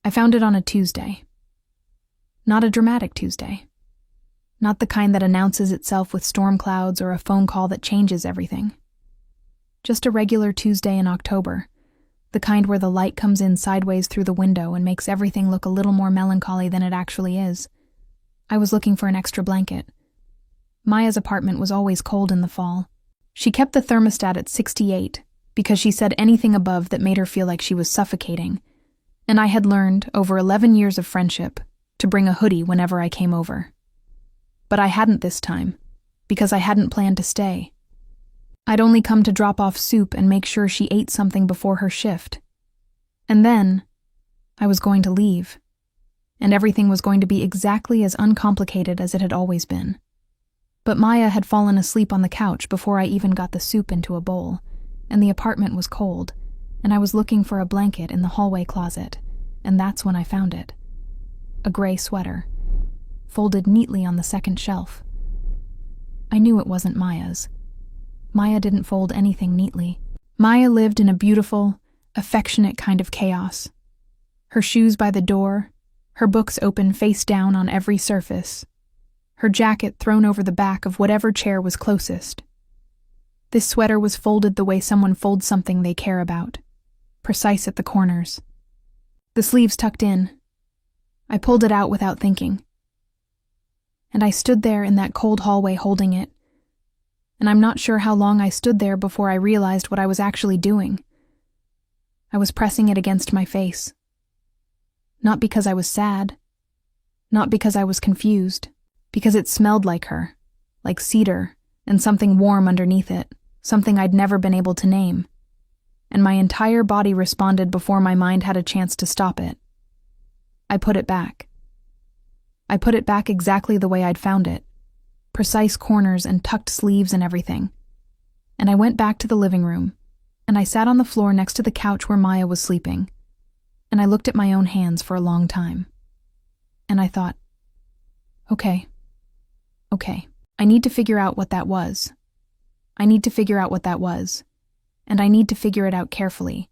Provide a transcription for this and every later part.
I found it on a Tuesday. Not a dramatic Tuesday. Not the kind that announces itself with storm clouds or a phone call that changes everything. Just a regular Tuesday in October, the kind where the light comes in sideways through the window and makes everything look a little more melancholy than it actually is. I was looking for an extra blanket. Maya's apartment was always cold in the fall. She kept the thermostat at 68 because she said anything above that made her feel like she was suffocating, and I had learned, over 11 years of friendship, to bring a hoodie whenever I came over. But I hadn't this time, because I hadn't planned to stay. I'd only come to drop off soup and make sure she ate something before her shift. And then, I was going to leave, and everything was going to be exactly as uncomplicated as it had always been. But Maya had fallen asleep on the couch before I even got the soup into a bowl, and the apartment was cold, and I was looking for a blanket in the hallway closet, and that's when I found it. A gray sweater, folded neatly on the second shelf. I knew it wasn't Maya's. Maya didn't fold anything neatly. Maya lived in a beautiful, affectionate kind of chaos. Her shoes by the door, her books open face down on every surface, her jacket thrown over the back of whatever chair was closest. This sweater was folded the way someone folds something they care about, precise at the corners. The sleeves tucked in. I pulled it out without thinking. And I stood there in that cold hallway holding it. And I'm not sure how long I stood there before I realized what I was actually doing. I was pressing it against my face. Not because I was sad. Not because I was confused. Because it smelled like her, like cedar, and something warm underneath it, something I'd never been able to name. And my entire body responded before my mind had a chance to stop it. I put it back. I put it back exactly the way I'd found it. Precise corners and tucked sleeves and everything. And I went back to the living room, and I sat on the floor next to the couch where Maya was sleeping, and I looked at my own hands for a long time. And I thought, okay, I need to figure out what that was. I need to figure out what that was, and I need to figure it out carefully,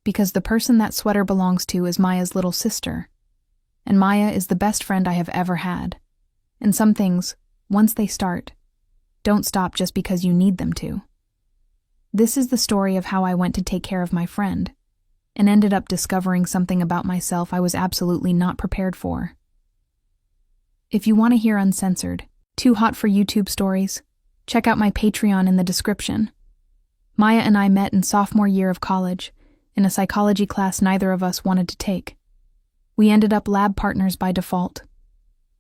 because the person that sweater belongs to is Maya's little sister, and Maya is the best friend I have ever had, and some things, once they start, don't stop just because you need them to. This is the story of how I went to take care of my friend, and ended up discovering something about myself I was absolutely not prepared for. If you want to hear uncensored, too hot for YouTube stories, check out my Patreon in the description. Maya and I met in sophomore year of college, in a psychology class neither of us wanted to take. We ended up lab partners by default.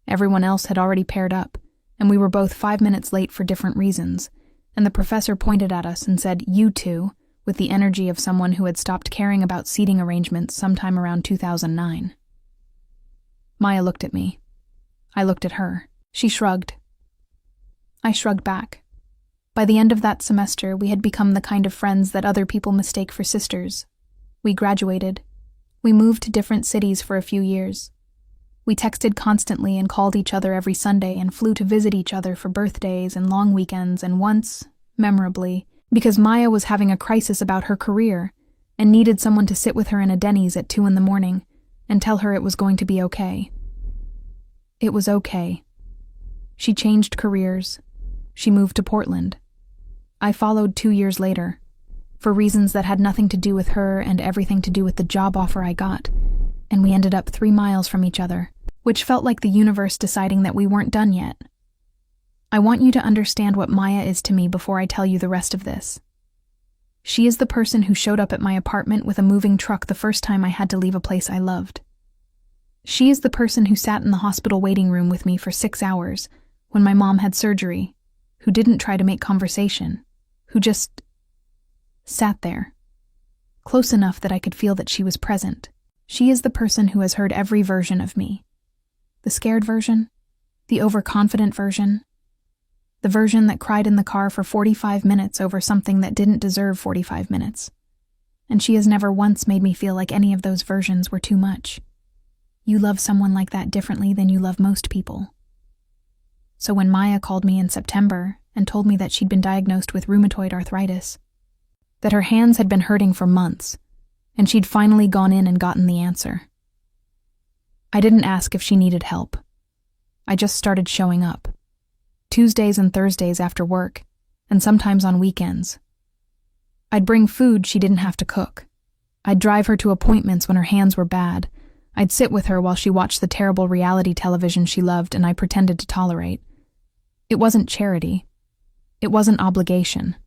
Everyone else had already paired up, and we were both 5 minutes late for different reasons, and the professor pointed at us and said, "You two," with the energy of someone who had stopped caring about seating arrangements sometime around 2009. Maya looked at me. I looked at her. She shrugged. I shrugged back. By the end of that semester, we had become the kind of friends that other people mistake for sisters. We graduated. We moved to different cities for a few years. We texted constantly and called each other every Sunday and flew to visit each other for birthdays and long weekends, and once, memorably, because Maya was having a crisis about her career and needed someone to sit with her in a Denny's at 2 a.m. and tell her it was going to be okay. It was okay. She changed careers. She moved to Portland. I followed 2 years later, for reasons that had nothing to do with her and everything to do with the job offer I got, and we ended up 3 miles from each other, which felt like the universe deciding that we weren't done yet. I want you to understand what Maya is to me before I tell you the rest of this. She is the person who showed up at my apartment with a moving truck the first time I had to leave a place I loved. She is the person who sat in the hospital waiting room with me for 6 hours when my mom had surgery, who didn't try to make conversation, who just sat there, close enough that I could feel that she was present. She is the person who has heard every version of me. The scared version, the overconfident version, the version that cried in the car for 45 minutes over something that didn't deserve 45 minutes. And she has never once made me feel like any of those versions were too much. You love someone like that differently than you love most people. So when Maya called me in September and told me that she'd been diagnosed with rheumatoid arthritis, that her hands had been hurting for months, and she'd finally gone in and gotten the answer, I didn't ask if she needed help. I just started showing up. Tuesdays and Thursdays after work, and sometimes on weekends. I'd bring food she didn't have to cook. I'd drive her to appointments when her hands were bad. I'd sit with her while she watched the terrible reality television she loved and I pretended to tolerate. It wasn't charity. It wasn't obligation.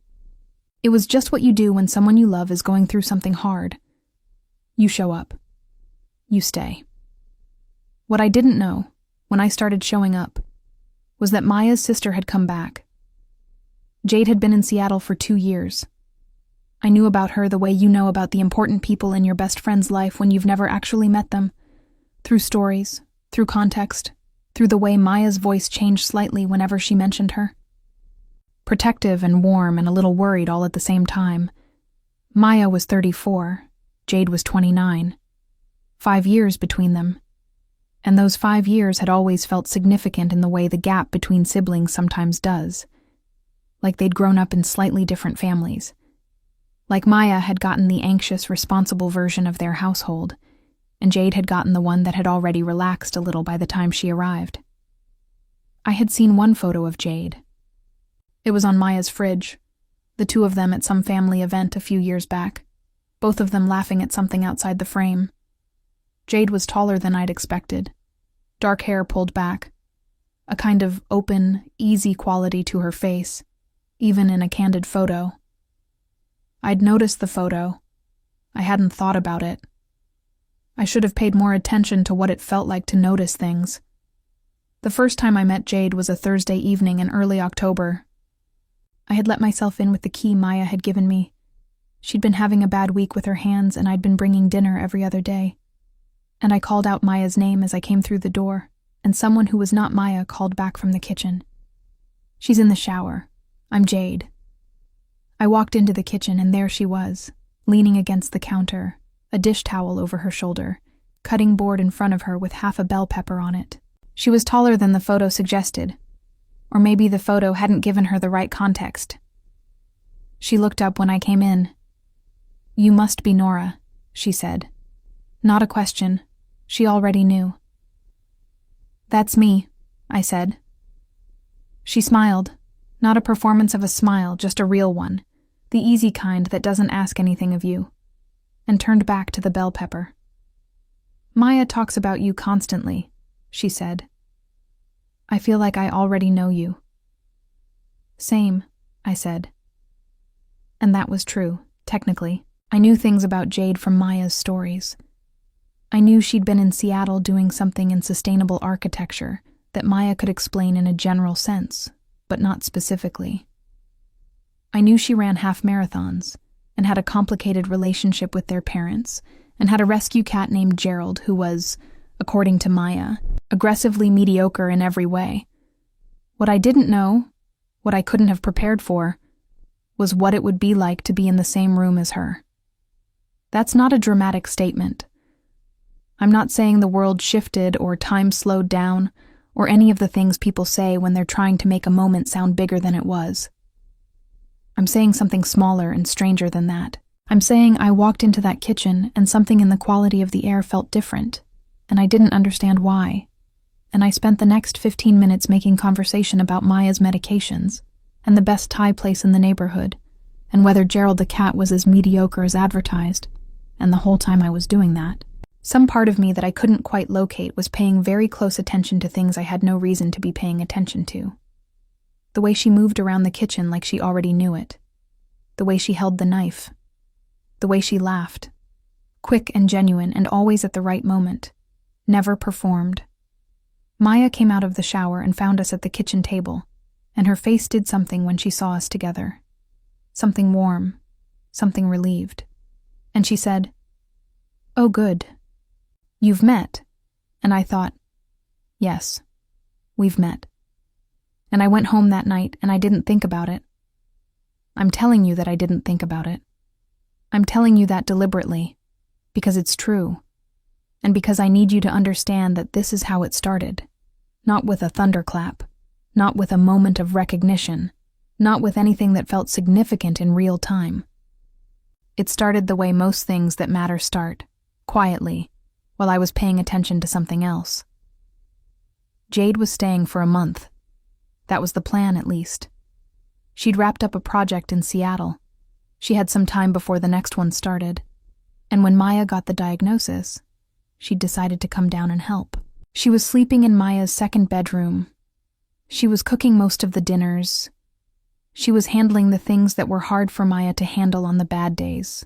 It was just what you do when someone you love is going through something hard. You show up. You stay. What I didn't know, when I started showing up, was that Maya's sister had come back. Jade had been in Seattle for 2 years. I knew about her the way you know about the important people in your best friend's life when you've never actually met them. Through stories, through context, through the way Maya's voice changed slightly whenever she mentioned her. Protective and warm and a little worried all at the same time. Maya was 34, Jade was 29. 5 years between them. And those 5 years had always felt significant in the way the gap between siblings sometimes does. Like they'd grown up in slightly different families. Like Maya had gotten the anxious, responsible version of their household, and Jade had gotten the one that had already relaxed a little by the time she arrived. I had seen one photo of Jade. It was on Maya's fridge, the two of them at some family event a few years back, both of them laughing at something outside the frame. Jade was taller than I'd expected, dark hair pulled back, a kind of open, easy quality to her face, even in a candid photo. I'd noticed the photo. I hadn't thought about it. I should have paid more attention to what it felt like to notice things. The first time I met Jade was a Thursday evening in early October. I had let myself in with the key Maya had given me. She'd been having a bad week with her hands and I'd been bringing dinner every other day. And I called out Maya's name as I came through the door, and someone who was not Maya called back from the kitchen. "She's in the shower. I'm Jade." I walked into the kitchen and there she was, leaning against the counter, a dish towel over her shoulder, cutting board in front of her with half a bell pepper on it. She was taller than the photo suggested, or maybe the photo hadn't given her the right context. She looked up when I came in. "You must be Nora," she said. Not a question. She already knew. "That's me," I said. She smiled. Not a performance of a smile, just a real one, the easy kind that doesn't ask anything of you, and turned back to the bell pepper. "Maya talks about you constantly," she said. "I feel like I already know you." "Same," I said. And that was true, technically. I knew things about Jade from Maya's stories. I knew she'd been in Seattle doing something in sustainable architecture that Maya could explain in a general sense, but not specifically. I knew she ran half marathons and had a complicated relationship with their parents and had a rescue cat named Gerald who was, according to Maya, aggressively mediocre in every way. What I didn't know, what I couldn't have prepared for, was what it would be like to be in the same room as her. That's not a dramatic statement. I'm not saying the world shifted or time slowed down or any of the things people say when they're trying to make a moment sound bigger than it was. I'm saying something smaller and stranger than that. I'm saying I walked into that kitchen and something in the quality of the air felt different, and I didn't understand why. And I spent the next 15 minutes making conversation about Maya's medications and the best Thai place in the neighborhood, and whether Gerald the cat was as mediocre as advertised, and the whole time I was doing that, some part of me that I couldn't quite locate was paying very close attention to things I had no reason to be paying attention to. The way she moved around the kitchen like she already knew it. The way she held the knife. The way she laughed. Quick and genuine and always at the right moment. Never performed. Maya came out of the shower and found us at the kitchen table, and her face did something when she saw us together. Something warm. Something relieved. And she said, "Oh, good. You've met." And I thought, yes, we've met. And I went home that night and I didn't think about it. I'm telling you that I didn't think about it. I'm telling you that deliberately, because it's true, and because I need you to understand that this is how it started. Not with a thunderclap, not with a moment of recognition, not with anything that felt significant in real time. It started the way most things that matter start, quietly, while I was paying attention to something else. Jade was staying for a month. That was the plan, at least. She'd wrapped up a project in Seattle. She had some time before the next one started. And when Maya got the diagnosis, she'd decided to come down and help. She was sleeping in Maya's second bedroom. She was cooking most of the dinners. She was handling the things that were hard for Maya to handle on the bad days.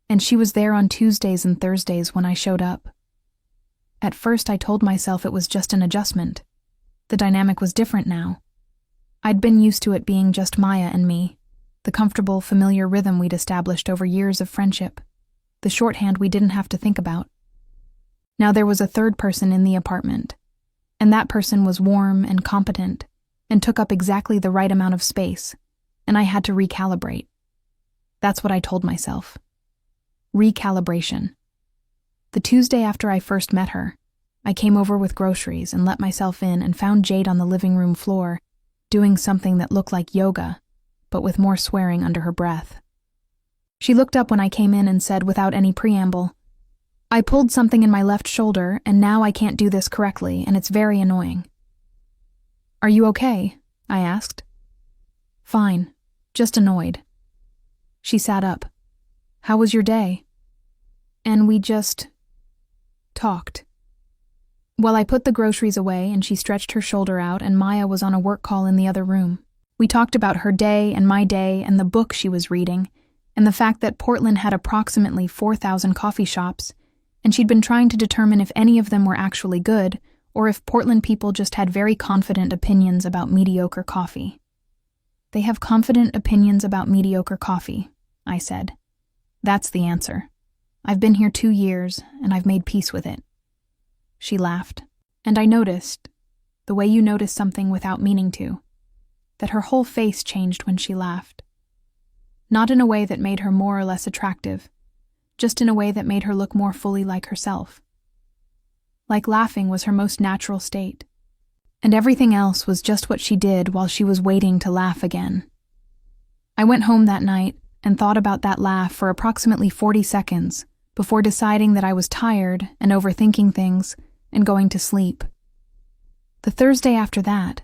And she was there on Tuesdays and Thursdays when I showed up. At first, I told myself it was just an adjustment. The dynamic was different now. I'd been used to it being just Maya and me, the comfortable, familiar rhythm we'd established over years of friendship, the shorthand we didn't have to think about. Now there was a third person in the apartment, and that person was warm and competent and took up exactly the right amount of space, and I had to recalibrate. That's what I told myself. Recalibration. The Tuesday after I first met her, I came over with groceries and let myself in and found Jade on the living room floor, doing something that looked like yoga, but with more swearing under her breath. She looked up when I came in and said without any preamble, "I pulled something in my left shoulder and now I can't do this correctly and it's very annoying." "Are you okay?" I asked. "Fine, just annoyed." She sat up. "How was your day?" And we just talked. Well, I put the groceries away and she stretched her shoulder out and Maya was on a work call in the other room. We talked about her day and my day and the book she was reading and the fact that Portland had approximately 4,000 coffee shops, and she'd been trying to determine if any of them were actually good or if Portland people just had very confident opinions about mediocre coffee. "They have confident opinions about mediocre coffee," I said. "That's the answer. I've been here 2 years, and I've made peace with it." She laughed, and I noticed, the way you notice something without meaning to, that her whole face changed when she laughed. Not in a way that made her more or less attractive, just in a way that made her look more fully like herself. Like laughing was her most natural state, and everything else was just what she did while she was waiting to laugh again. I went home that night and thought about that laugh for approximately 40 seconds before deciding that I was tired and overthinking things and going to sleep. The Thursday after that,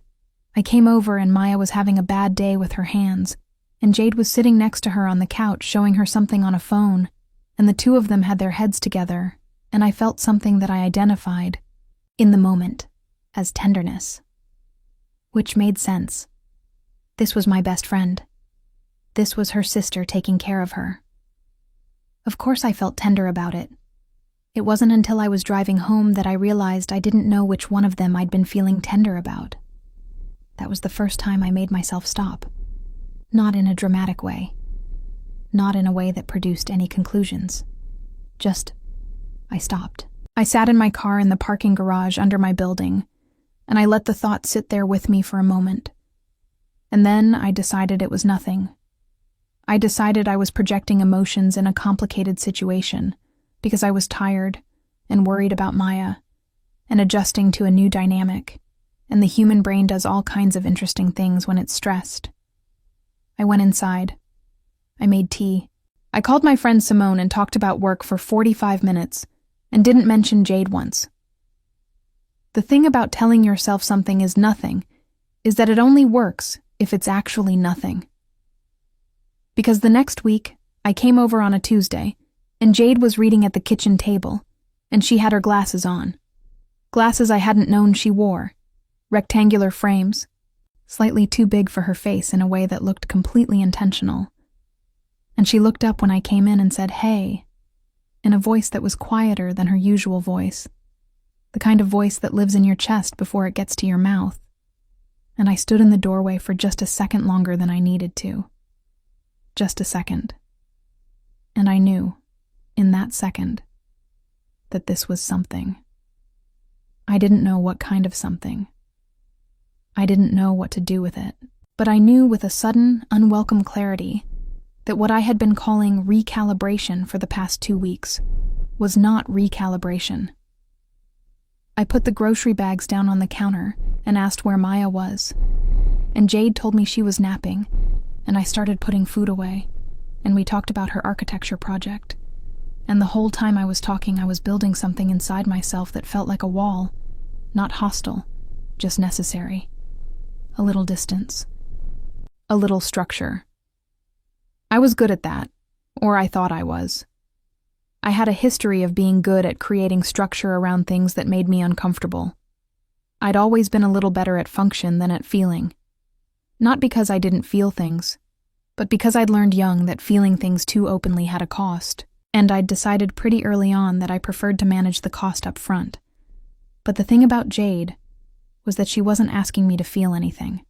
I came over and Maya was having a bad day with her hands, and Jade was sitting next to her on the couch showing her something on a phone, and the two of them had their heads together, and I felt something that I identified, in the moment, as tenderness. Which made sense. This was my best friend. This was her sister taking care of her. Of course I felt tender about it. It wasn't until I was driving home that I realized I didn't know which one of them I'd been feeling tender about. That was the first time I made myself stop. Not in a dramatic way. Not in a way that produced any conclusions. Just, I stopped. I sat in my car in the parking garage under my building, and I let the thought sit there with me for a moment. And then I decided it was nothing. I decided I was projecting emotions in a complicated situation because I was tired and worried about Maya and adjusting to a new dynamic, and the human brain does all kinds of interesting things when it's stressed. I went inside. I made tea. I called my friend Simone and talked about work for 45 minutes and didn't mention Jade once. The thing about telling yourself something is nothing is that it only works if it's actually nothing. Because the next week, I came over on a Tuesday, and Jade was reading at the kitchen table, and she had her glasses on. Glasses I hadn't known she wore. Rectangular frames, slightly too big for her face in a way that looked completely intentional. And she looked up when I came in and said, "Hey," in a voice that was quieter than her usual voice, the kind of voice that lives in your chest before it gets to your mouth. And I stood in the doorway for just a second longer than I needed to. Just a second. And I knew, in that second, that this was something. I didn't know what kind of something. I didn't know what to do with it, but I knew with a sudden, unwelcome clarity that what I had been calling recalibration for the past 2 weeks was not recalibration. I put the grocery bags down on the counter and asked where Maya was, and Jade told me she was napping, and I started putting food away, and we talked about her architecture project, And the whole time I was talking, I was building something inside myself that felt like a wall, not hostile, just necessary. A little distance. A little structure. I was good at that, or I thought I was. I had a history of being good at creating structure around things that made me uncomfortable. I'd always been a little better at function than at feeling. Not because I didn't feel things, but because I'd learned young that feeling things too openly had a cost, and I'd decided pretty early on that I preferred to manage the cost up front. But the thing about Jade was that she wasn't asking me to feel anything.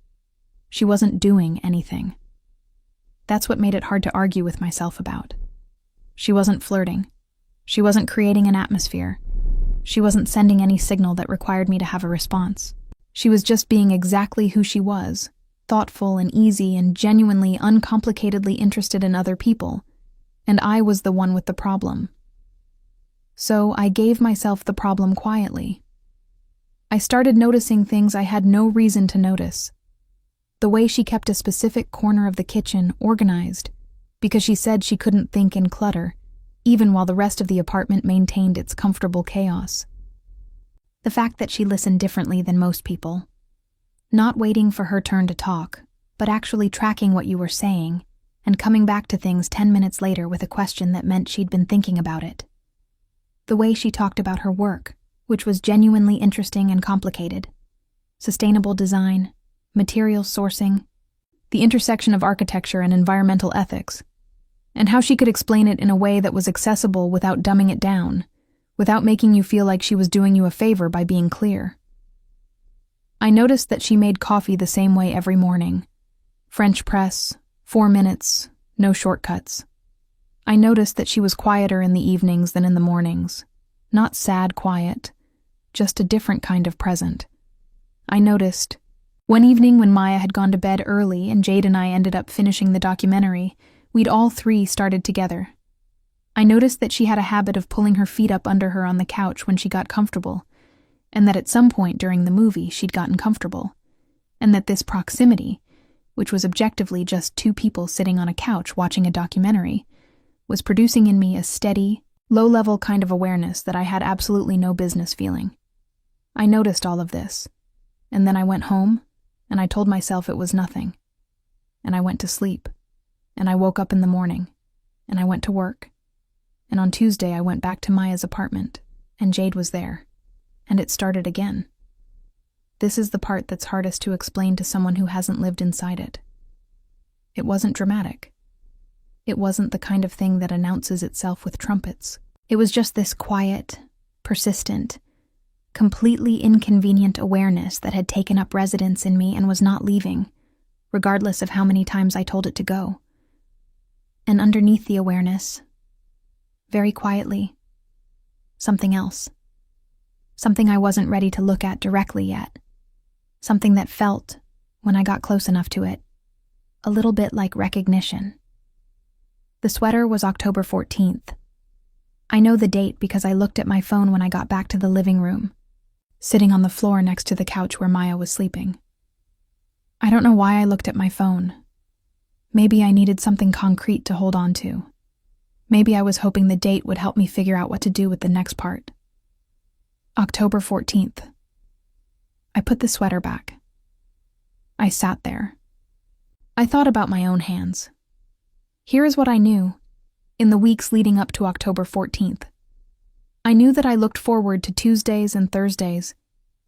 She wasn't doing anything. That's what made it hard to argue with myself about. She wasn't flirting. She wasn't creating an atmosphere. She wasn't sending any signal that required me to have a response. She was just being exactly who she was, thoughtful and easy and genuinely, uncomplicatedly interested in other people, and I was the one with the problem. So I gave myself the problem quietly. I started noticing things I had no reason to notice. The way she kept a specific corner of the kitchen organized, because she said she couldn't think in clutter, even while the rest of the apartment maintained its comfortable chaos. The fact that she listened differently than most people, not waiting for her turn to talk, but actually tracking what you were saying, and coming back to things 10 minutes later with a question that meant she'd been thinking about it. The way she talked about her work, which was genuinely interesting and complicated. Sustainable design, material sourcing, the intersection of architecture and environmental ethics, and how she could explain it in a way that was accessible without dumbing it down, without making you feel like she was doing you a favor by being clear. I noticed that she made coffee the same way every morning. French press, 4 minutes, no shortcuts. I noticed that she was quieter in the evenings than in the mornings. Not sad quiet, just a different kind of present. I noticed, one evening when Maya had gone to bed early and Jade and I ended up finishing the documentary, we'd all three started together. I noticed that she had a habit of pulling her feet up under her on the couch when she got comfortable, and that at some point during the movie she'd gotten comfortable, and that this proximity, which was objectively just two people sitting on a couch watching a documentary, was producing in me a steady, low-level kind of awareness that I had absolutely no business feeling. I noticed all of this, and then I went home, and I told myself it was nothing. And I went to sleep, and I woke up in the morning, and I went to work. And on Tuesday I went back to Maya's apartment, and Jade was there, and it started again. This is the part that's hardest to explain to someone who hasn't lived inside it. It wasn't dramatic. It wasn't the kind of thing that announces itself with trumpets. It was just this quiet, persistent, completely inconvenient awareness that had taken up residence in me and was not leaving, regardless of how many times I told it to go. And underneath the awareness, very quietly, something else. Something I wasn't ready to look at directly yet. Something that felt, when I got close enough to it, a little bit like recognition. The sweater was October 14th. I know the date because I looked at my phone when I got back to the living room, sitting on the floor next to the couch where Maya was sleeping. I don't know why I looked at my phone. Maybe I needed something concrete to hold on to. Maybe I was hoping the date would help me figure out what to do with the next part. October 14th. I put the sweater back. I sat there. I thought about my own hands. Here is what I knew in the weeks leading up to October 14th. I knew that I looked forward to Tuesdays and Thursdays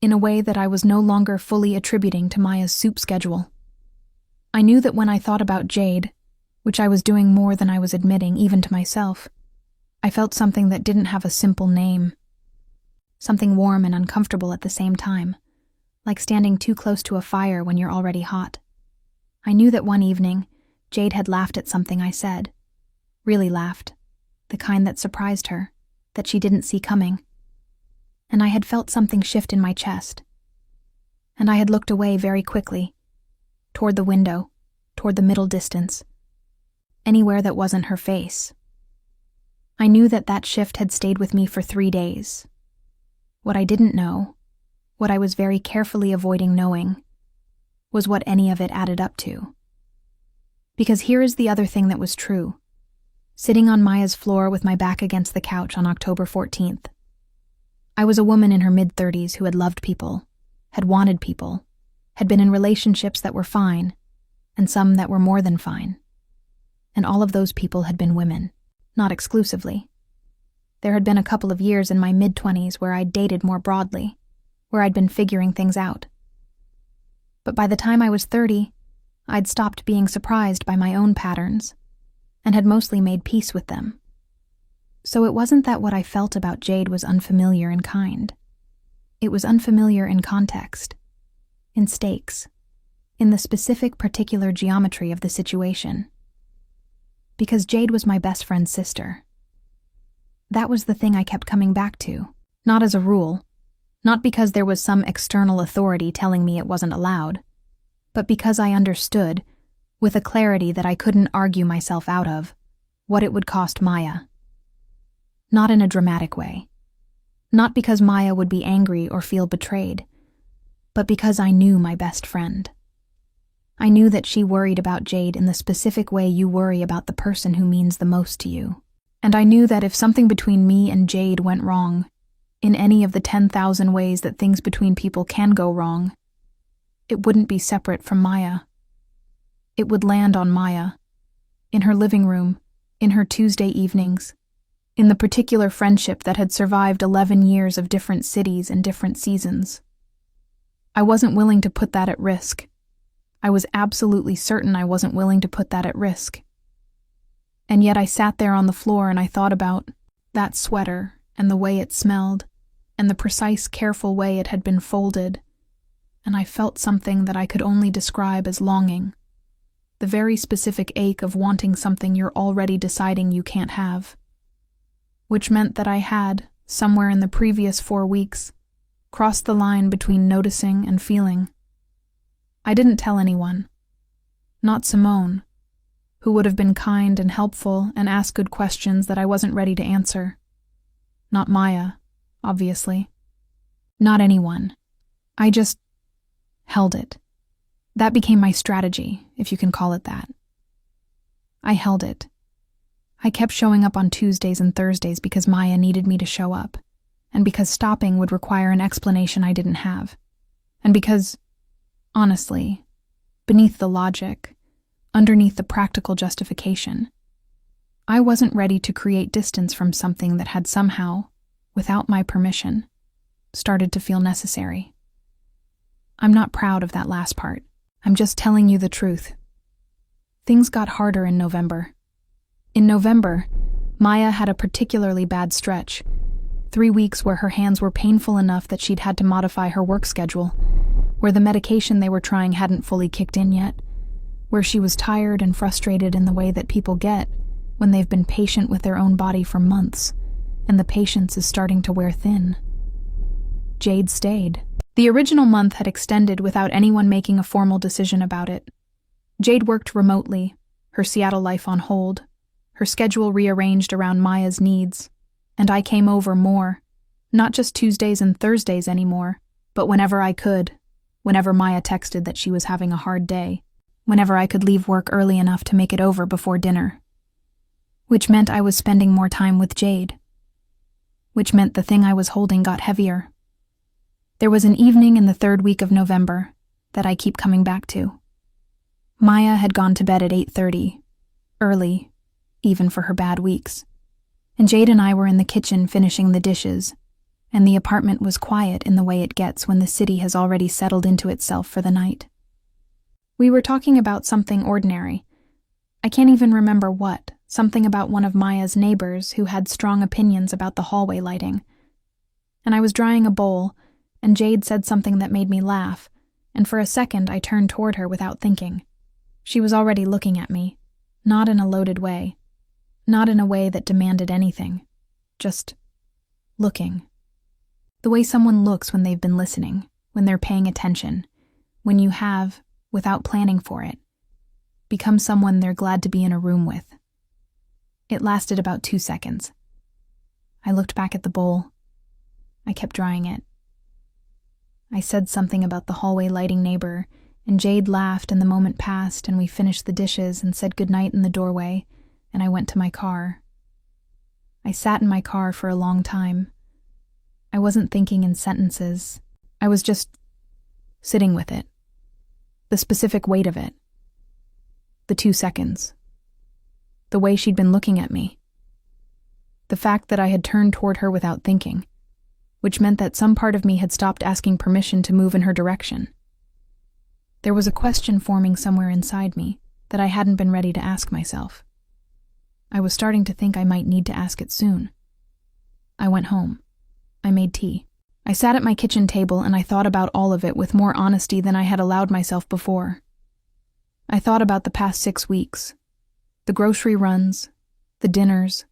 in a way that I was no longer fully attributing to Maya's soup schedule. I knew that when I thought about Jade, which I was doing more than I was admitting even to myself, I felt something that didn't have a simple name. Something warm and uncomfortable at the same time, like standing too close to a fire when you're already hot. I knew that one evening, Jade had laughed at something I said. Really laughed. The kind that surprised her, that she didn't see coming. And I had felt something shift in my chest. And I had looked away very quickly, toward the window, toward the middle distance, anywhere that wasn't her face. I knew that that shift had stayed with me for 3 days. What I didn't know, what I was very carefully avoiding knowing, was what any of it added up to. Because here is the other thing that was true. sitting on Maya's floor with my back against the couch on October 14th. I was a woman in her mid-30s who had loved people, had wanted people, had been in relationships that were fine, and some that were more than fine. And all of those people had been women, not exclusively. There had been a couple of years in my mid-20s where I'd dated more broadly, where I'd been figuring things out. But by the time I was 30, I'd stopped being surprised by my own patterns, and had mostly made peace with them. So it wasn't that what I felt about Jade was unfamiliar in kind. It was unfamiliar in context, in stakes, in the specific particular geometry of the situation. Because Jade was my best friend's sister. That was the thing I kept coming back to, not as a rule, not because there was some external authority telling me it wasn't allowed, but because I understood, with a clarity that I couldn't argue myself out of, what it would cost Maya. Not in a dramatic way. Not because Maya would be angry or feel betrayed, but because I knew my best friend. I knew that she worried about Jade in the specific way you worry about the person who means the most to you. And I knew that if something between me and Jade went wrong, in any of the 10,000 ways that things between people can go wrong, it wouldn't be separate from Maya. It would land on Maya, in her living room, in her Tuesday evenings, in the particular friendship that had survived 11 years of different cities and different seasons. I wasn't willing to put that at risk. I was absolutely certain I wasn't willing to put that at risk. And yet I sat there on the floor and I thought about that sweater and the way it smelled and the precise, careful way it had been folded, and I felt something that I could only describe as longing. The very specific ache of wanting something you're already deciding you can't have. Which meant that I had, somewhere in the previous 4 weeks, crossed the line between noticing and feeling. I didn't tell anyone. Not Simone, who would have been kind and helpful and asked good questions that I wasn't ready to answer. Not Maya, obviously. Not anyone. I just held it. That became my strategy, if you can call it that. I held it. I kept showing up on Tuesdays and Thursdays because Maya needed me to show up, and because stopping would require an explanation I didn't have, and because, honestly, beneath the logic, underneath the practical justification, I wasn't ready to create distance from something that had somehow, without my permission, started to feel necessary. I'm not proud of that last part. I'm just telling you the truth. Things got harder in November. In November, Maya had a particularly bad stretch. 3 weeks where her hands were painful enough that she'd had to modify her work schedule, where the medication they were trying hadn't fully kicked in yet, where she was tired and frustrated in the way that people get when they've been patient with their own body for months, and the patience is starting to wear thin. Jade stayed. The original month had extended without anyone making a formal decision about it. Jade worked remotely, her Seattle life on hold, her schedule rearranged around Maya's needs, and I came over more, not just Tuesdays and Thursdays anymore, but whenever I could, whenever Maya texted that she was having a hard day, whenever I could leave work early enough to make it over before dinner. Which meant I was spending more time with Jade. Which meant the thing I was holding got heavier. There was an evening in the 3rd week of November that I keep coming back to. Maya had gone to bed at 8:30, early, even for her bad weeks, and Jade and I were in the kitchen finishing the dishes, and the apartment was quiet in the way it gets when the city has already settled into itself for the night. We were talking about something ordinary. I can't even remember what, something about one of Maya's neighbors who had strong opinions about the hallway lighting. And I was drying a bowl, and Jade said something that made me laugh, and for a second I turned toward her without thinking. She was already looking at me, not in a loaded way, not in a way that demanded anything, just looking. The way someone looks when they've been listening, when they're paying attention, when you have, without planning for it, become someone they're glad to be in a room with. It lasted about 2 seconds. I looked back at the bowl. I kept drying it. I said something about the hallway lighting neighbor, and Jade laughed and the moment passed and we finished the dishes and said goodnight in the doorway, and I went to my car. I sat in my car for a long time. I wasn't thinking in sentences. I was just sitting with it. The specific weight of it. The 2 seconds. The way she'd been looking at me. The fact that I had turned toward her without thinking, which meant that some part of me had stopped asking permission to move in her direction. There was a question forming somewhere inside me that I hadn't been ready to ask myself. I was starting to think I might need to ask it soon. I went home. I made tea. I sat at my kitchen table and I thought about all of it with more honesty than I had allowed myself before. I thought about the past 6 weeks. The grocery runs, the dinners,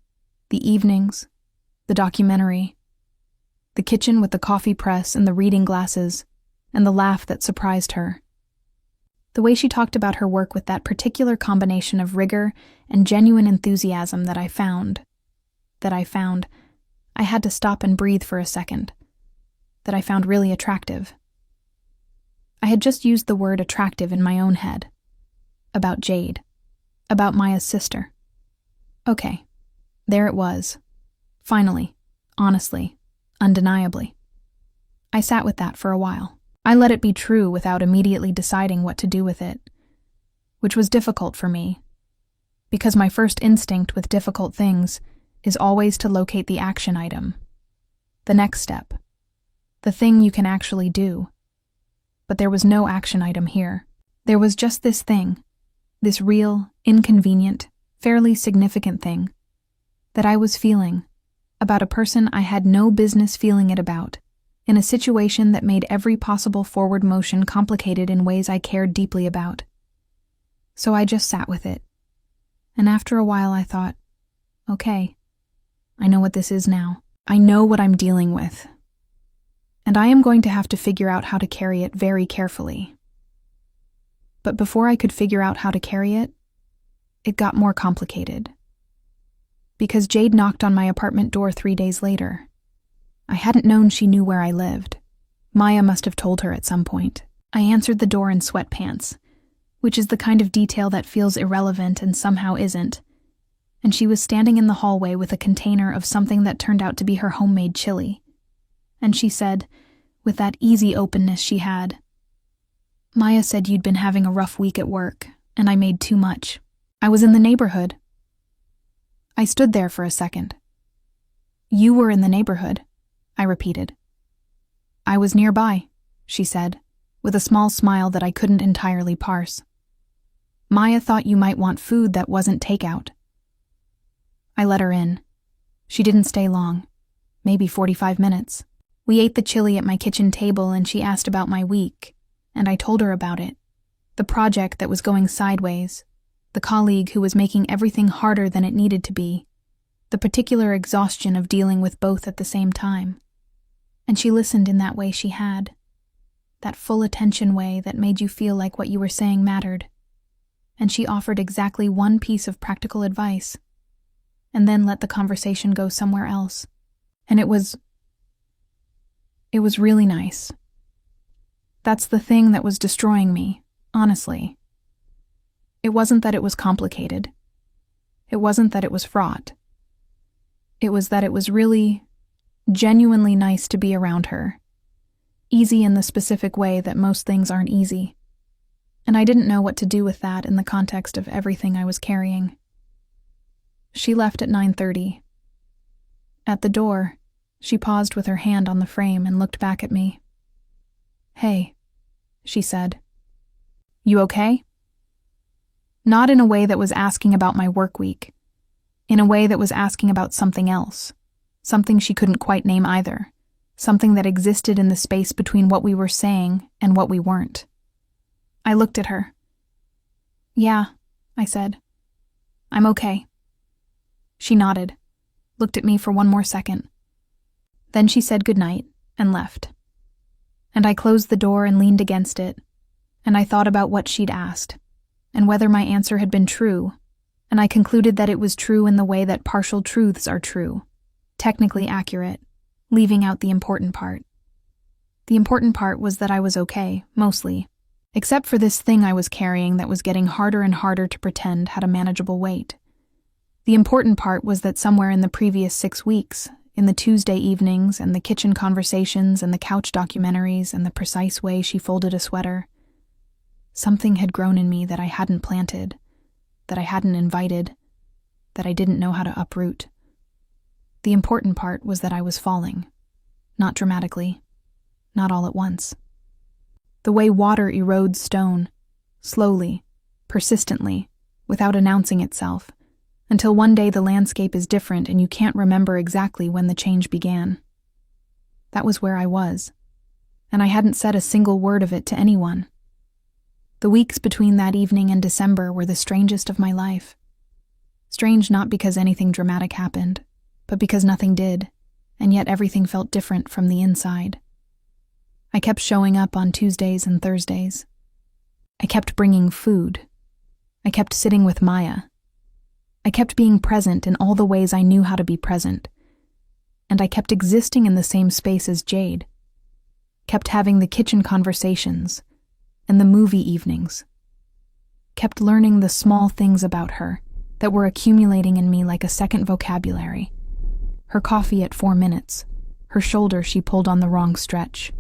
the evenings, the documentary, the kitchen with the coffee press and the reading glasses, and the laugh that surprised her. The way she talked about her work with that particular combination of rigor and genuine enthusiasm that I found, I had to stop and breathe for a second, that I found really attractive. I had just used the word attractive in my own head. About Jade. About Maya's sister. Okay, there it was. Finally, honestly, undeniably. I sat with that for a while. I let it be true without immediately deciding what to do with it, which was difficult for me, because my first instinct with difficult things is always to locate the action item, the next step, the thing you can actually do. But there was no action item here. There was just this thing, this real, inconvenient, fairly significant thing that I was feeling about a person I had no business feeling it about, in a situation that made every possible forward motion complicated in ways I cared deeply about. So I just sat with it. And after a while I thought, okay, I know what this is now. I know what I'm dealing with. And I am going to have to figure out how to carry it very carefully. But before I could figure out how to carry it, it got more complicated. Because Jade knocked on my apartment door 3 days later. I hadn't known she knew where I lived. Maya must have told her at some point. I answered the door in sweatpants, which is the kind of detail that feels irrelevant and somehow isn't, and she was standing in the hallway with a container of something that turned out to be her homemade chili. And she said, with that easy openness she had, "Maya said you'd been having a rough week at work, and I made too much. I was in the neighborhood." I stood there for a second. "You were in the neighborhood," I repeated. "I was nearby," she said, with a small smile that I couldn't entirely parse. "Maya thought you might want food that wasn't takeout." I let her in. She didn't stay long, maybe 45 minutes. We ate the chili at my kitchen table and she asked about my week, and I told her about it. The project that was going sideways, the colleague who was making everything harder than it needed to be, the particular exhaustion of dealing with both at the same time. And she listened in that way she had, that full attention way that made you feel like what you were saying mattered. And she offered exactly one piece of practical advice, and then let the conversation go somewhere else. And it was really nice. That's the thing that was destroying me, honestly. It wasn't that it was complicated. It wasn't that it was fraught. It was that it was really, genuinely nice to be around her. Easy in the specific way that most things aren't easy. And I didn't know what to do with that in the context of everything I was carrying. She left at 9:30. At the door, she paused with her hand on the frame and looked back at me. "Hey," she said. "You okay?" Not in a way that was asking about my work week. In a way that was asking about something else. Something she couldn't quite name either. Something that existed in the space between what we were saying and what we weren't. I looked at her. "Yeah," I said. "I'm okay." She nodded, looked at me for one more second. Then she said goodnight and left. And I closed the door and leaned against it, and I thought about what she'd asked, and whether my answer had been true, and I concluded that it was true in the way that partial truths are true, technically accurate, leaving out the important part. The important part was that I was okay, mostly, except for this thing I was carrying that was getting harder and harder to pretend had a manageable weight. The important part was that somewhere in the previous 6 weeks, in the Tuesday evenings and the kitchen conversations and the couch documentaries and the precise way she folded a sweater, something had grown in me that I hadn't planted, that I hadn't invited, that I didn't know how to uproot. The important part was that I was falling. Not dramatically, not all at once. The way water erodes stone, slowly, persistently, without announcing itself, until one day the landscape is different and you can't remember exactly when the change began. That was where I was, and I hadn't said a single word of it to anyone. The weeks between that evening and December were the strangest of my life. Strange not because anything dramatic happened, but because nothing did, and yet everything felt different from the inside. I kept showing up on Tuesdays and Thursdays. I kept bringing food. I kept sitting with Maya. I kept being present in all the ways I knew how to be present. And I kept existing in the same space as Jade. Kept having the kitchen conversations and the movie evenings. Kept learning the small things about her that were accumulating in me like a second vocabulary. Her coffee at 4 minutes, her shoulder she pulled on the wrong stretch,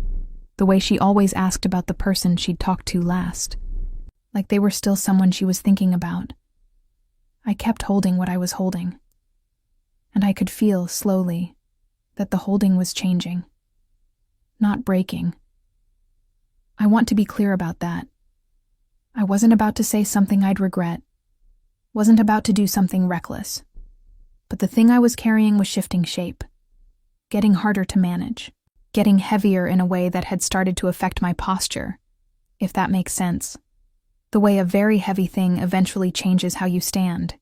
the way she always asked about the person she'd talked to last, like they were still someone she was thinking about. I kept holding what I was holding, and I could feel, slowly, that the holding was changing, not breaking. I want to be clear about that. I wasn't about to say something I'd regret, wasn't about to do something reckless, but the thing I was carrying was shifting shape, getting harder to manage, getting heavier in a way that had started to affect my posture, if that makes sense. The way a very heavy thing eventually changes how you stand,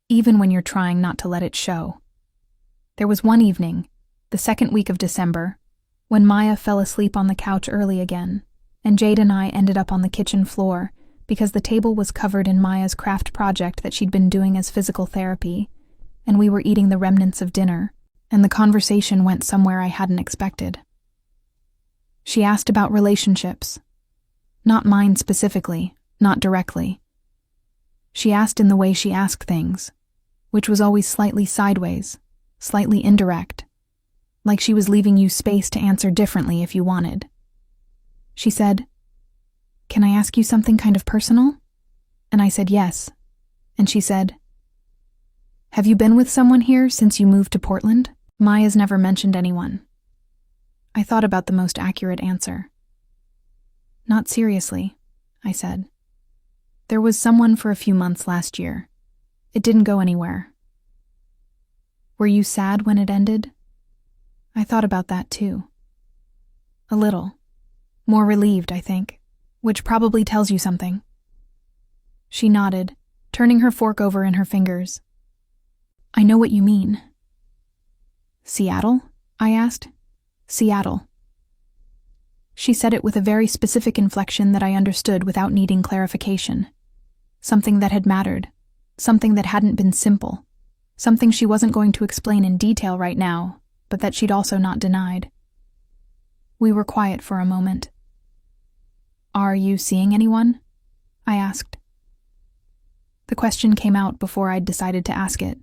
even when you're trying not to let it show. There was one evening, the second week of December, when Maya fell asleep on the couch early again, and Jade and I ended up on the kitchen floor because the table was covered in Maya's craft project that she'd been doing as physical therapy, and we were eating the remnants of dinner, and the conversation went somewhere I hadn't expected. She asked about relationships. Not mine specifically, not directly. She asked in the way she asked things, which was always slightly sideways, slightly indirect, like she was leaving you space to answer differently if you wanted. She said, "Can I ask you something kind of personal?" And I said yes. And she said, "Have you been with someone here since you moved to Portland?" Maya's never mentioned anyone. I thought about the most accurate answer. "Not seriously," I said. "There was someone for a few months last year. It didn't go anywhere." "Were you sad when it ended?" I thought about that too. A little. More relieved, I think, which probably tells you something. She nodded, turning her fork over in her fingers. "I know what you mean." "Seattle?" I asked. "Seattle." She said it with a very specific inflection that I understood without needing clarification. Something that had mattered, something that hadn't been simple, something she wasn't going to explain in detail right now, but that she'd also not denied. We were quiet for a moment. "Are you seeing anyone?" I asked. The question came out before I'd decided to ask it.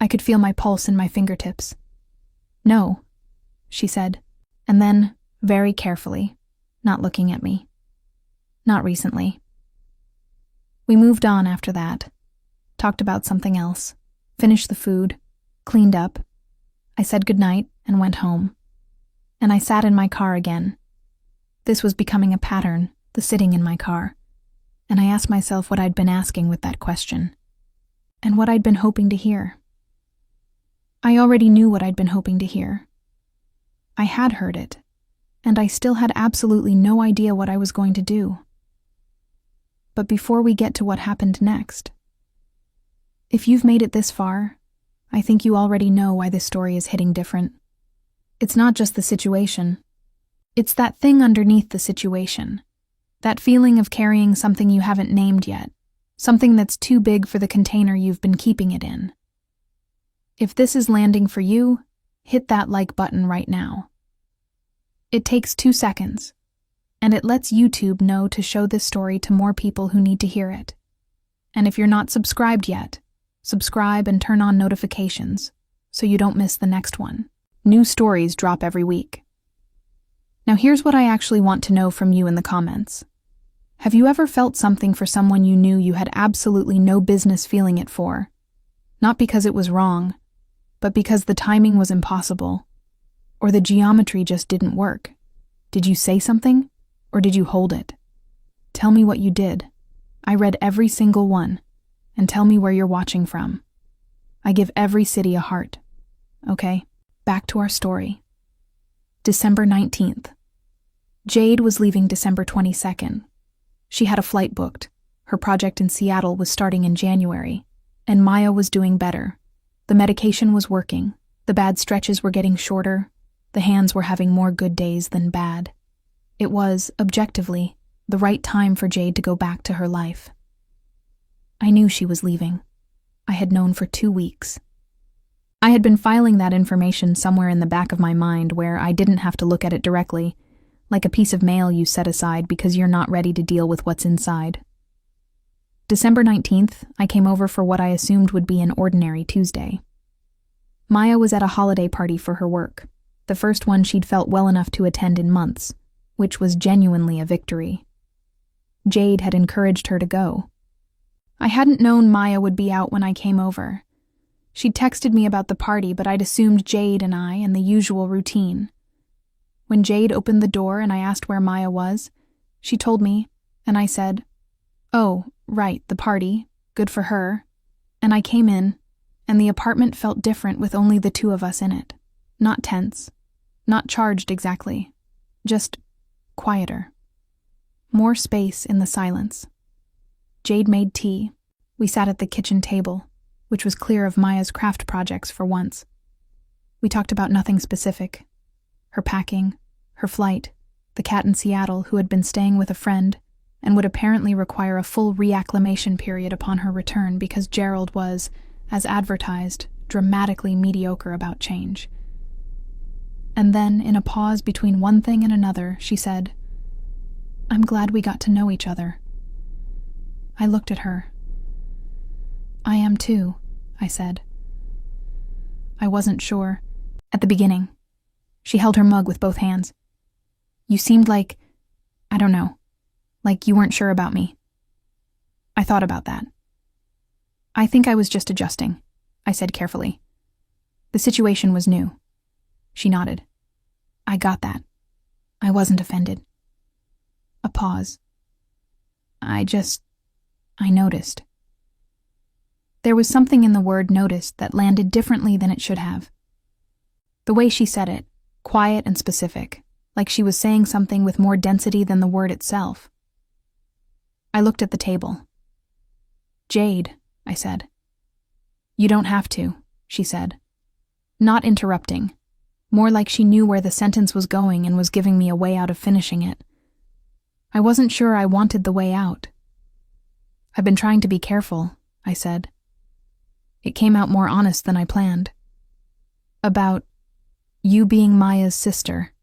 I could feel my pulse in my fingertips. "No," she said, and then, very carefully, not looking at me. "Not recently." We moved on after that, talked about something else, finished the food, cleaned up. I said goodnight and went home. And I sat in my car again. This was becoming a pattern, the sitting in my car. And I asked myself what I'd been asking with that question, and what I'd been hoping to hear. I already knew what I'd been hoping to hear. I had heard it, and I still had absolutely no idea what I was going to do. But before we get to what happened next, if you've made it this far, I think you already know why this story is hitting different. It's not just the situation. It's that thing underneath the situation. That feeling of carrying something you haven't named yet, something that's too big for the container you've been keeping it in. If this is landing for you, hit that like button right now. It takes 2 seconds, and it lets YouTube know to show this story to more people who need to hear it. And if you're not subscribed yet, Subscribe and turn on notifications so you don't miss the next one. New stories drop every week. Now here's what I actually want to know from you in the comments. Have you ever felt something for someone you knew you had absolutely no business feeling it for? Not because it was wrong, but because the timing was impossible, or the geometry just didn't work. Did you say something, or did you hold it? Tell me what you did. I read every single one, and tell me where you're watching from. I give every city a heart. Okay, back to our story. December 19th. Jade was leaving December 22nd. She had a flight booked. Her project in Seattle was starting in January, and Maya was doing better. The medication was working. The bad stretches were getting shorter. The hands were having more good days than bad. It was, objectively, the right time for Jade to go back to her life. I knew she was leaving. I had known for 2 weeks. I had been filing that information somewhere in the back of my mind where I didn't have to look at it directly, like a piece of mail you set aside because you're not ready to deal with what's inside. December 19th, I came over for what I assumed would be an ordinary Tuesday. Maya was at a holiday party for her work, the first one she'd felt well enough to attend in months, which was genuinely a victory. Jade had encouraged her to go. I hadn't known Maya would be out when I came over. She'd texted me about the party, but I'd assumed Jade and I in the usual routine. When Jade opened the door and I asked where Maya was, she told me, and I said, "Oh, right, the party. Good for her." And I came in, and the apartment felt different with only the two of us in it. Not tense, not charged exactly, just quieter. More space in the silence. Jade made tea. We sat at the kitchen table, which was clear of Maya's craft projects for once. We talked about nothing specific. Her packing, her flight, the cat in Seattle who had been staying with a friend and would apparently require a full reacclimation period upon her return because Gerald was, as advertised, dramatically mediocre about change. And then, in a pause between one thing and another, she said, "I'm glad we got to know each other." I looked at her. "I am too," I said. I wasn't sure. At the beginning. She held her mug with both hands. "You seemed like, I don't know, like you weren't sure about me." I thought about that. "I think I was just adjusting," I said carefully. "The situation was new." She nodded. "I got that. I wasn't offended." A pause. I noticed. There was something in the word noticed that landed differently than it should have. The way she said it, quiet and specific, like she was saying something with more density than the word itself. I looked at the table. "Jade," I said. "You don't have to," she said. Not interrupting. More like she knew where the sentence was going and was giving me a way out of finishing it. I wasn't sure I wanted the way out. "I've been trying to be careful," I said. It came out more honest than I planned. "About you being Maya's sister,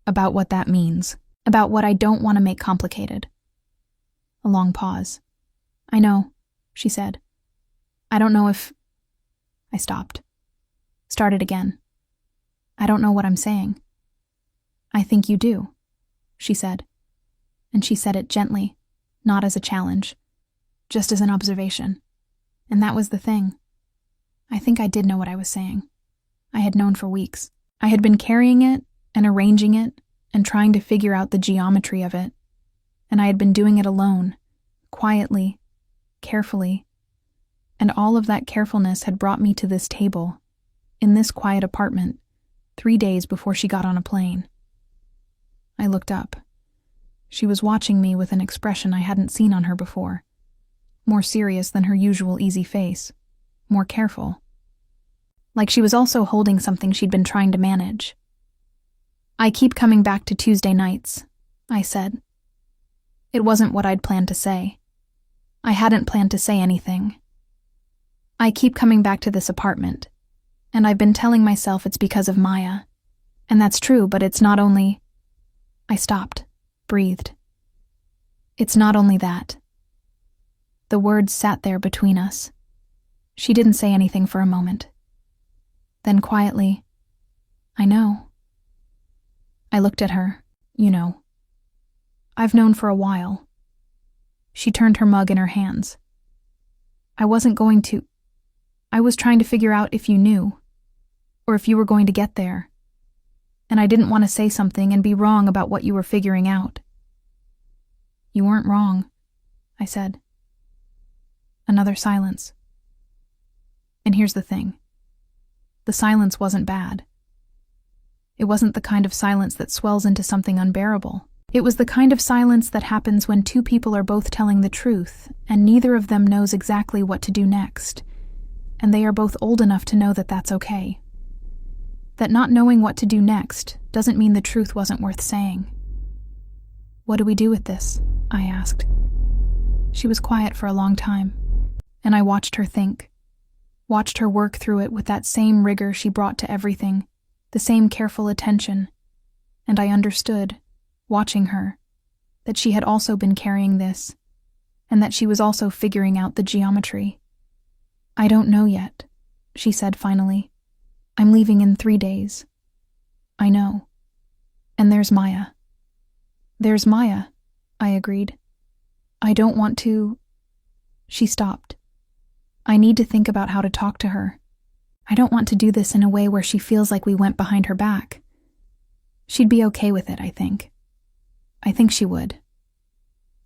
about what that means, about what I don't want to make complicated." A long pause. "I know," she said. "I don't know if—" I stopped. Started again. "I don't know what I'm saying." "I think you do," she said. And she said it gently, not as a challenge, just as an observation. And that was the thing. I think I did know what I was saying. I had known for weeks. I had been carrying it and arranging it and trying to figure out the geometry of it. And I had been doing it alone, quietly, carefully. And all of that carefulness had brought me to this table, in this quiet apartment, 3 days before she got on a plane. I looked up. She was watching me with an expression I hadn't seen on her before. More serious than her usual easy face. More careful. Like she was also holding something she'd been trying to manage. "I keep coming back to Tuesday nights," I said. It wasn't what I'd planned to say. I hadn't planned to say anything. "I keep coming back to this apartment, and I've been telling myself it's because of Maya. And that's true, but it's not only—" I stopped, breathed. "It's not only that." The words sat there between us. She didn't say anything for a moment. Then quietly, "I know." I looked at her. "You know." "I've known for a while." She turned her mug in her hands. "I wasn't going to. I was trying to figure out if you knew, or if you were going to get there. And I didn't want to say something and be wrong about what you were figuring out." "You weren't wrong," I said. Another silence. And here's the thing. The silence wasn't bad. It wasn't the kind of silence that swells into something unbearable. It was the kind of silence that happens when two people are both telling the truth, and neither of them knows exactly what to do next, and they are both old enough to know that that's okay. That not knowing what to do next doesn't mean the truth wasn't worth saying. "What do we do with this?" I asked. She was quiet for a long time, and I watched her think, watched her work through it with that same rigor she brought to everything, the same careful attention, and I understood, watching her, that she had also been carrying this, and that she was also figuring out the geometry. "I don't know yet," she said finally. "I'm leaving in 3 days." "I know. And there's Maya." "There's Maya," I agreed. "I don't want to—" She stopped. "I need to think about how to talk to her. I don't want to do this in a way where she feels like we went behind her back. She'd be okay with it, I think. I think she would.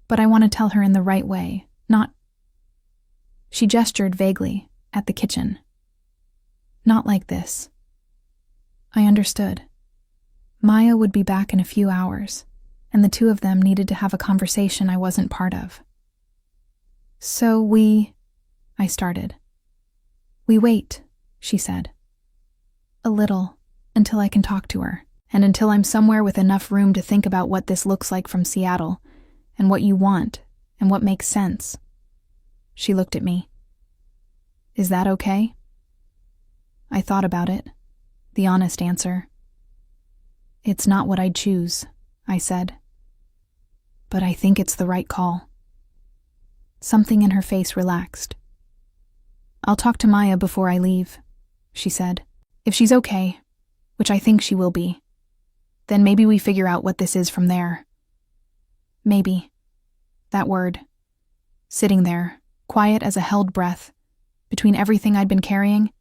But I want to tell her in the right way, not—" She gestured vaguely at the kitchen. "Not like this." I understood. Maya would be back in a few hours, and the two of them needed to have a conversation I wasn't part of. "So I started. "We wait," she said. "A little, until I can talk to her, and until I'm somewhere with enough room to think about what this looks like from Seattle, and what you want, and what makes sense." She looked at me. "Is that okay?" I thought about it. The honest answer. "It's not what I'd choose," I said. "But I think it's the right call." Something in her face relaxed. "I'll talk to Maya before I leave," she said. "If she's okay, which I think she will be, then maybe we figure out what this is from there." Maybe. That word. Sitting there, quiet as a held breath, between everything I'd been carrying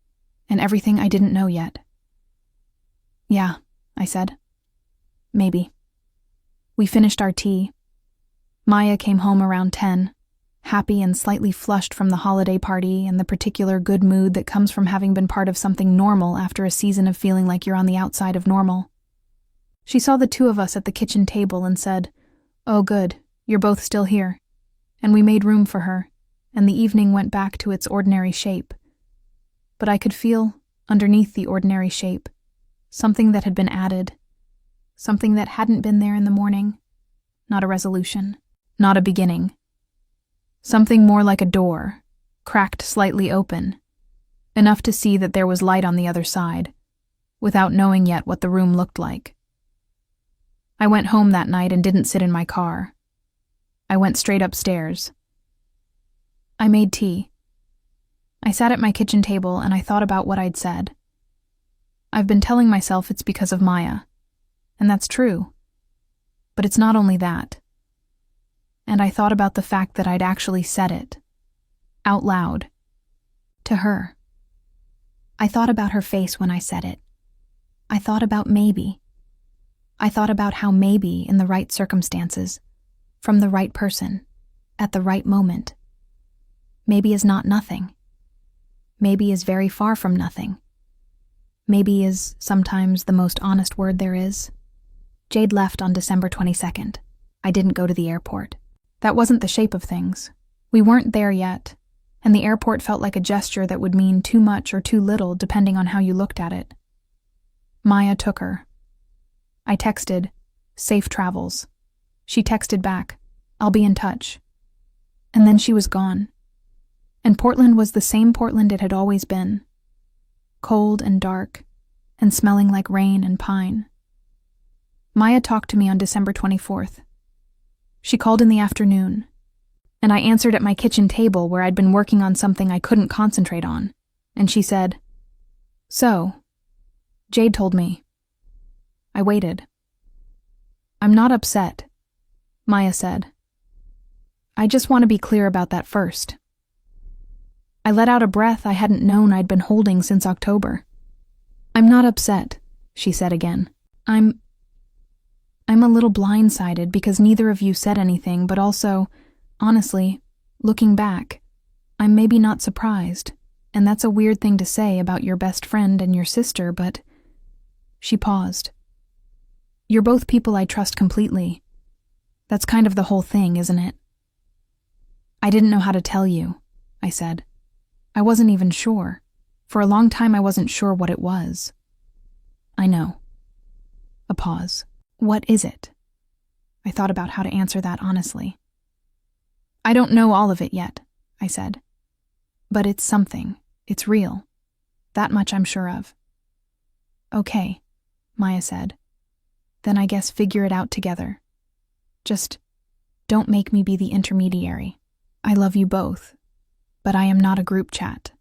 and everything I didn't know yet. "Yeah," I said. "Maybe." We finished our tea. Maya came home around 10, happy and slightly flushed from the holiday party and the particular good mood that comes from having been part of something normal after a season of feeling like you're on the outside of normal. She saw the two of us at the kitchen table and said, "Oh, good, you're both still here." And we made room for her, and the evening went back to its ordinary shape. But I could feel, underneath the ordinary shape, something that had been added, something that hadn't been there in the morning. Not a resolution, not a beginning. Something more like a door, cracked slightly open, enough to see that there was light on the other side, without knowing yet what the room looked like. I went home that night and didn't sit in my car. I went straight upstairs. I made tea. I sat at my kitchen table and I thought about what I'd said. I've been telling myself it's because of Maya, and that's true. But it's not only that. And I thought about the fact that I'd actually said it, out loud, to her. I thought about her face when I said it. I thought about maybe. I thought about how maybe, in the right circumstances, from the right person, at the right moment, maybe is not nothing. Maybe is very far from nothing. Maybe is sometimes the most honest word there is. Jade left on December 22nd. I didn't go to the airport. That wasn't the shape of things. We weren't there yet, and the airport felt like a gesture that would mean too much or too little depending on how you looked at it. Maya took her. I texted, "Safe travels." She texted back, "I'll be in touch." And then she was gone. And Portland was the same Portland it had always been. Cold and dark, and smelling like rain and pine. Maya talked to me on December 24th. She called in the afternoon. And I answered at my kitchen table where I'd been working on something I couldn't concentrate on. And she said, "So, Jade told me." I waited. "I'm not upset," Maya said. "I just want to be clear about that first." I let out a breath I hadn't known I'd been holding since October. "I'm not upset," she said again. I'm a little blindsided because neither of you said anything, but also, honestly, looking back, I'm maybe not surprised, and that's a weird thing to say about your best friend and your sister, but..." She paused. "You're both people I trust completely. That's kind of the whole thing, isn't it?" "I didn't know how to tell you," I said. "I wasn't even sure. For a long time I wasn't sure what it was." "I know." A pause. "What is it?" I thought about how to answer that honestly. "I don't know all of it yet," I said. "But it's something. It's real. That much I'm sure of." "Okay," Maya said. "Then I guess figure it out together. Just don't make me be the intermediary. I love you both, but I am not a group chat."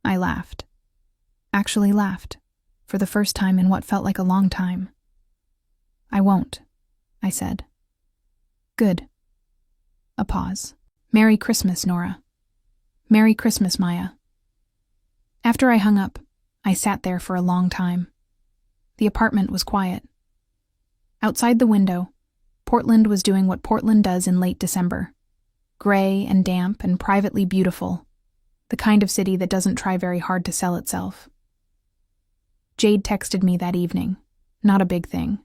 I laughed. Actually laughed, for the first time in what felt like a long time. "I won't," I said. "Good." A pause. "Merry Christmas, Nora." "Merry Christmas, Maya." After I hung up, I sat there for a long time. The apartment was quiet. Outside the window, Portland was doing what Portland does in late December. Gray and damp and privately beautiful. The kind of city that doesn't try very hard to sell itself. Jade texted me that evening. Not a big thing.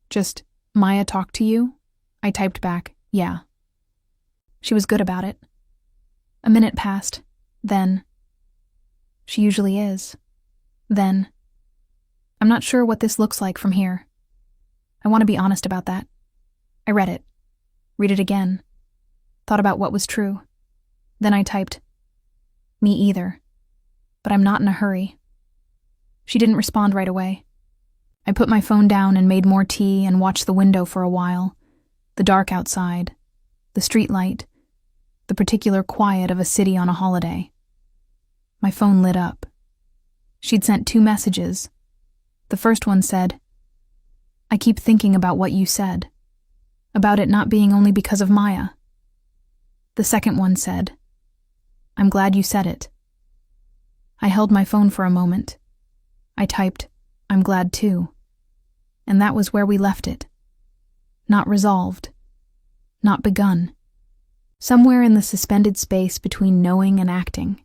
Just, "Maya talked to you?" I typed back, "Yeah." She was good about it. A minute passed. Then, "She usually is." Then, "I'm not sure what this looks like from here. I want to be honest about that." I read it. Read it again. Thought about what was true. Then I typed, "Me either. But I'm not in a hurry." She didn't respond right away. I put my phone down and made more tea and watched the window for a while. The dark outside, the street light, the particular quiet of a city on a holiday. My phone lit up. She'd sent 2 messages. The first one said, "I keep thinking about what you said. About it not being only because of Maya." The second one said, "I'm glad you said it." I held my phone for a moment. I typed, "I'm glad too." And that was where we left it. Not resolved. Not begun. Somewhere in the suspended space between knowing and acting.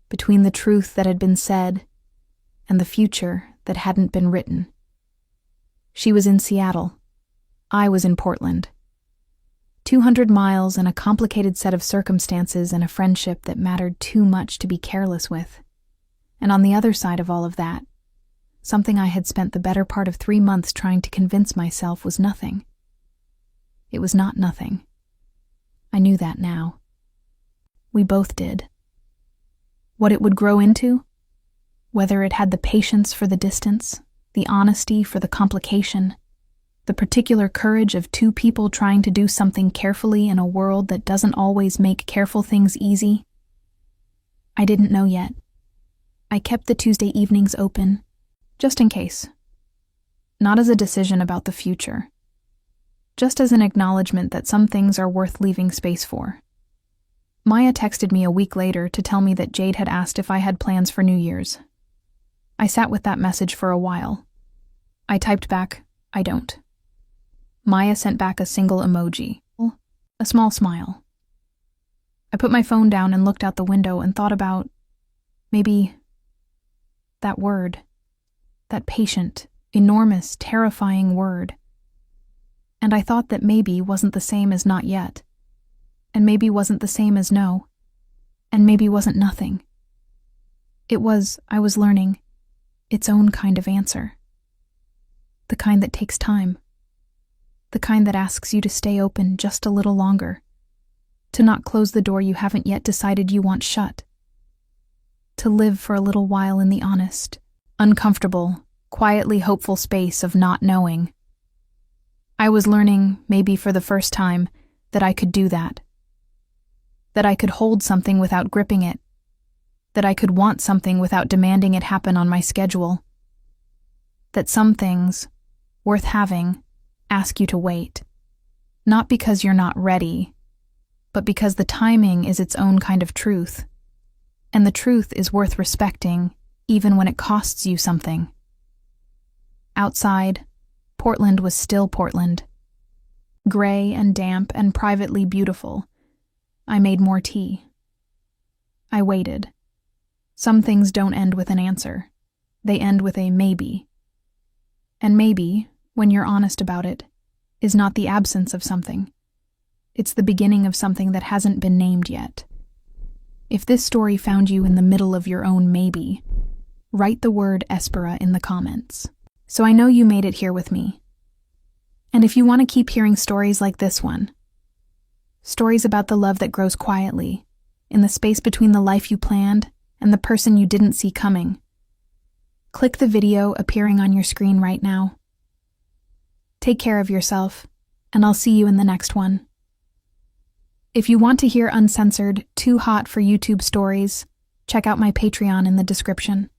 Between the truth that had been said and the future that hadn't been written. She was in Seattle. I was in Portland. 200 miles and a complicated set of circumstances and a friendship that mattered too much to be careless with. And on the other side of all of that, something I had spent the better part of 3 months trying to convince myself was nothing. It was not nothing. I knew that now. We both did. What it would grow into? Whether it had the patience for the distance, the honesty for the complication, the particular courage of 2 people trying to do something carefully in a world that doesn't always make careful things easy? I didn't know yet. I kept the Tuesday evenings open, just in case. Not as a decision about the future. Just as an acknowledgement that some things are worth leaving space for. Maya texted me a week later to tell me that Jade had asked if I had plans for New Year's. I sat with that message for a while. I typed back, "I don't." Maya sent back a single emoji, a small smile. I put my phone down and looked out the window and thought about, maybe, that word. That patient, enormous, terrifying word. And I thought that maybe wasn't the same as not yet. And maybe wasn't the same as no. And maybe wasn't nothing. It was, I was learning, its own kind of answer. The kind that takes time. The kind that asks you to stay open just a little longer. To not close the door you haven't yet decided you want shut. To live for a little while in the honest, uncomfortable, quietly hopeful space of not knowing. I was learning, maybe for the first time, that I could do that. that I could hold something without gripping it, that I could want something without demanding it happen on my schedule, that some things, worth having, ask you to wait, not because you're not ready, but because the timing is its own kind of truth, and the truth is worth respecting even when it costs you something. Outside, Portland was still Portland. Gray and damp and privately beautiful. I made more tea. I waited. Some things don't end with an answer. They end with a maybe. And maybe, when you're honest about it, is not the absence of something. It's the beginning of something that hasn't been named yet. If this story found you in the middle of your own maybe, write the word Espera in the comments, so I know you made it here with me. And if you want to keep hearing stories like this one, stories about the love that grows quietly, in the space between the life you planned and the person you didn't see coming, click the video appearing on your screen right now. Take care of yourself, and I'll see you in the next one. If you want to hear uncensored, too hot for YouTube stories, check out my Patreon in the description.